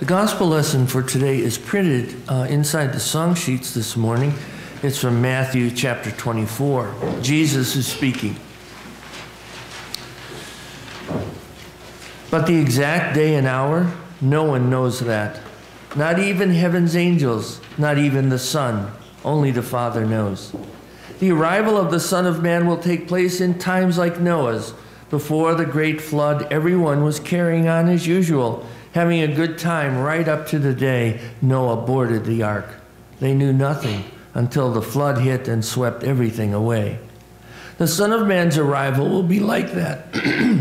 The gospel lesson for today is printed inside the song sheets this morning. It's from Matthew chapter 24. Jesus is speaking. But the exact day and hour, no one knows that. Not even heaven's angels, not even the Son. Only the Father knows. The arrival of the Son of Man will take place in times like Noah's. Before the great flood, everyone was carrying on as usual, having a good time right up to the day Noah boarded the ark. They knew nothing until the flood hit and swept everything away. The Son of Man's arrival will be like that.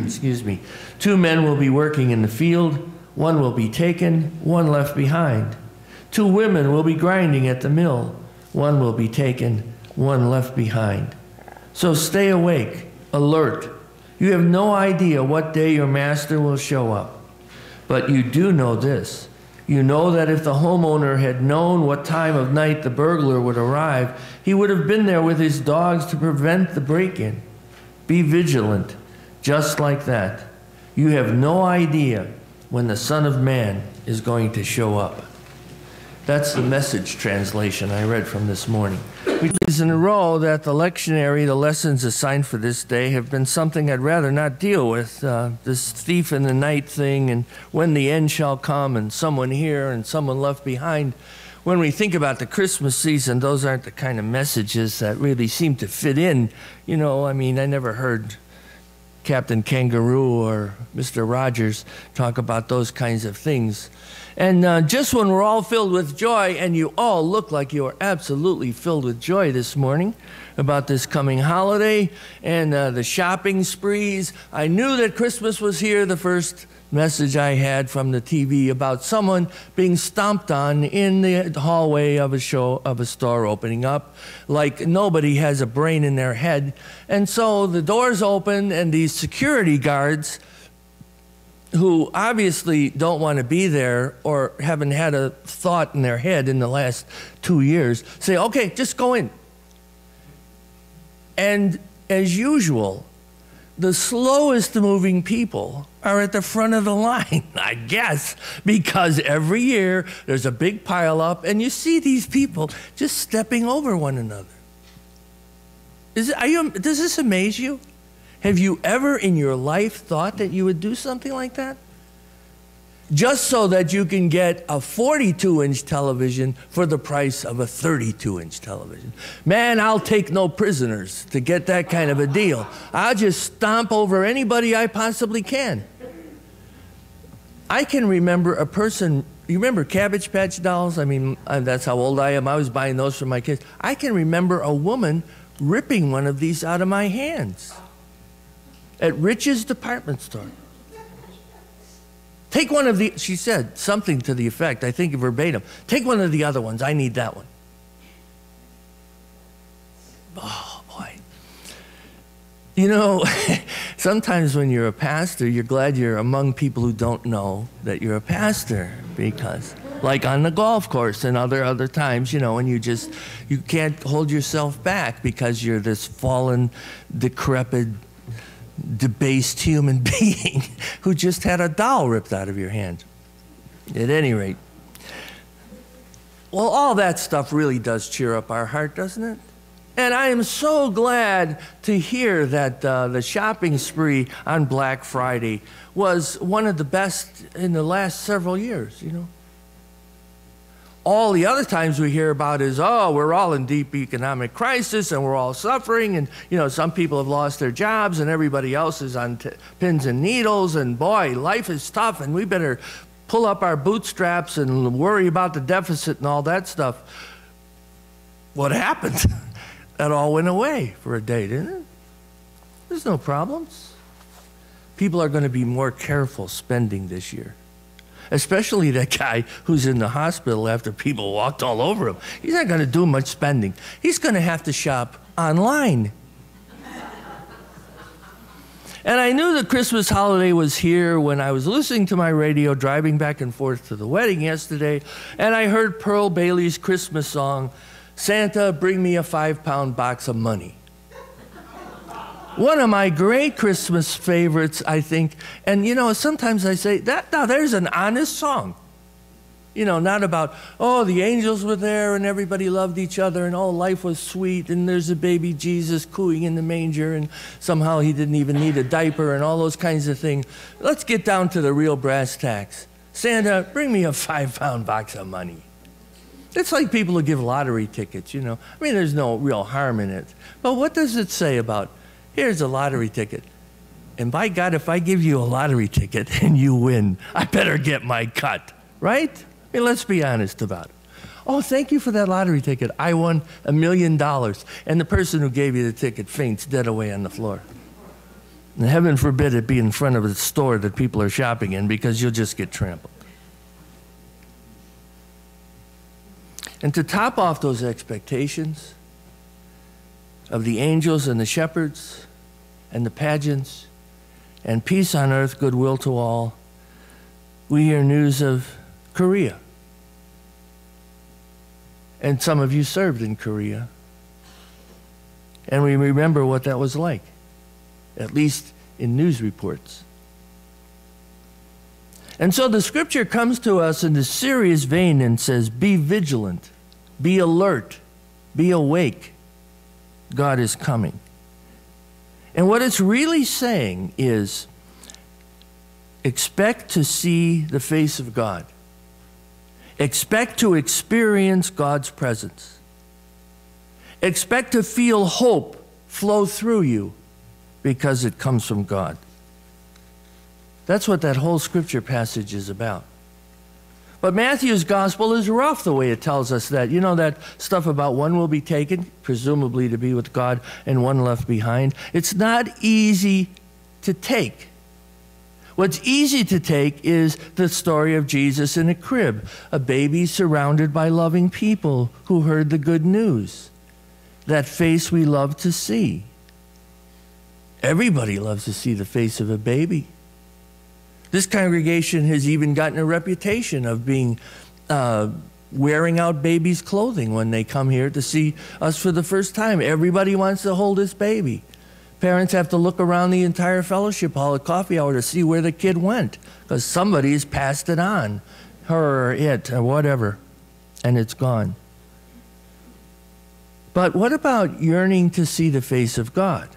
Excuse me. 2 men will be working in the field. One will be taken, one left behind. 2 women will be grinding at the mill. One will be taken, one left behind. So stay awake, alert. You have no idea what day your master will show up. But you do know this. You know that if the homeowner had known what time of night the burglar would arrive, he would have been there with his dogs to prevent the break-in. Be vigilant, just like that. You have no idea when the Son of Man is going to show up. That's the Message translation I read from this morning. Weeks in a row that the lectionary, the lessons assigned for this day, have been something I'd rather not deal with. This thief in the night thing, and when the end shall come, and someone here and someone left behind. When we think about the Christmas season, those aren't the kind of messages that really seem to fit in. You know, I mean, I never heard Captain Kangaroo or Mr. Rogers talk about those kinds of things. And just when we're all filled with joy, and you all look like you are absolutely filled with joy this morning about this coming holiday and the shopping sprees, I knew that Christmas was here. The first message I had from the TV about someone being stomped on in the hallway of a store opening up, like nobody has a brain in their head. And so the doors open, and these security guards, who obviously don't want to be there or haven't had a thought in their head in the last 2 years, say, okay, just go in. And as usual, the slowest moving people are at the front of the line, I guess, because every year there's a big pile up and you see these people just stepping over one another. Does this amaze you? Have you ever in your life thought that you would do something like that? Just so that you can get a 42-inch television for the price of a 32-inch television. Man, I'll take no prisoners to get that kind of a deal. I'll just stomp over anybody I possibly can. I can remember a person, you remember Cabbage Patch dolls? I mean, that's how old I am. I was buying those for my kids. I can remember a woman ripping one of these out of my hands at Rich's department store. Take one of the, she said something to the effect, I think verbatim, take one of the other ones, I need that one. Oh, boy. You know, sometimes when you're a pastor, you're glad you're among people who don't know that you're a pastor, because, like on the golf course and other times, you know, and you can't hold yourself back because you're this fallen, decrepit, debased human being who just had a doll ripped out of your hand. At any rate, well, all that stuff really does cheer up our heart, doesn't it? And I am so glad to hear that the shopping spree on Black Friday was one of the best in the last several years, you know. All the other times we hear about is, oh, we're all in deep economic crisis and we're all suffering, and, you know, some people have lost their jobs and everybody else is on pins and needles, and boy, life is tough and we better pull up our bootstraps and worry about the deficit and all that stuff. What happened? That all went away for a day, didn't it? There's no problems. People are going to be more careful spending this year. Especially that guy who's in the hospital after people walked all over him. He's not going to do much spending. He's going to have to shop online. And I knew the Christmas holiday was here when I was listening to my radio, driving back and forth to the wedding yesterday, and I heard Pearl Bailey's Christmas song, Santa, Bring Me a 5-pound Box of Money. One of my great Christmas favorites, I think. And, you know, sometimes I say, now there's an honest song. You know, not about, oh, the angels were there and everybody loved each other and, oh, life was sweet and there's a baby Jesus cooing in the manger and somehow he didn't even need a diaper and all those kinds of things. Let's get down to the real brass tacks. Santa, bring me a 5-pound box of money. It's like people who give lottery tickets, you know. I mean, there's no real harm in it. But what does it say about, here's a lottery ticket. And by God, if I give you a lottery ticket and you win, I better get my cut, right? I mean, let's be honest about it. Oh, thank you for that lottery ticket. I won $1 million. And the person who gave you the ticket faints dead away on the floor. And heaven forbid it be in front of a store that people are shopping in, because you'll just get trampled. And to top off those expectations of the angels and the shepherds and the pageants and peace on earth, goodwill to all, we hear news of Korea. And some of you served in Korea. And we remember what that was like, at least in news reports. And so the scripture comes to us in this serious vein and says, be vigilant, be alert, be awake. God is coming. And what it's really saying is, expect to see the face of God. Expect to experience God's presence. Expect to feel hope flow through you because it comes from God. That's what that whole scripture passage is about. But Matthew's gospel is rough the way it tells us that. You know that stuff about one will be taken, presumably to be with God, and one left behind? It's not easy to take. What's easy to take is the story of Jesus in a crib, a baby surrounded by loving people who heard the good news. That face we love to see. Everybody loves to see the face of a baby. This congregation has even gotten a reputation of being wearing out babies' clothing when they come here to see us for the first time. Everybody wants to hold this baby. Parents have to look around the entire fellowship hall at coffee hour to see where the kid went, because somebody's passed it on, her or it or whatever, and it's gone. But what about yearning to see the face of God?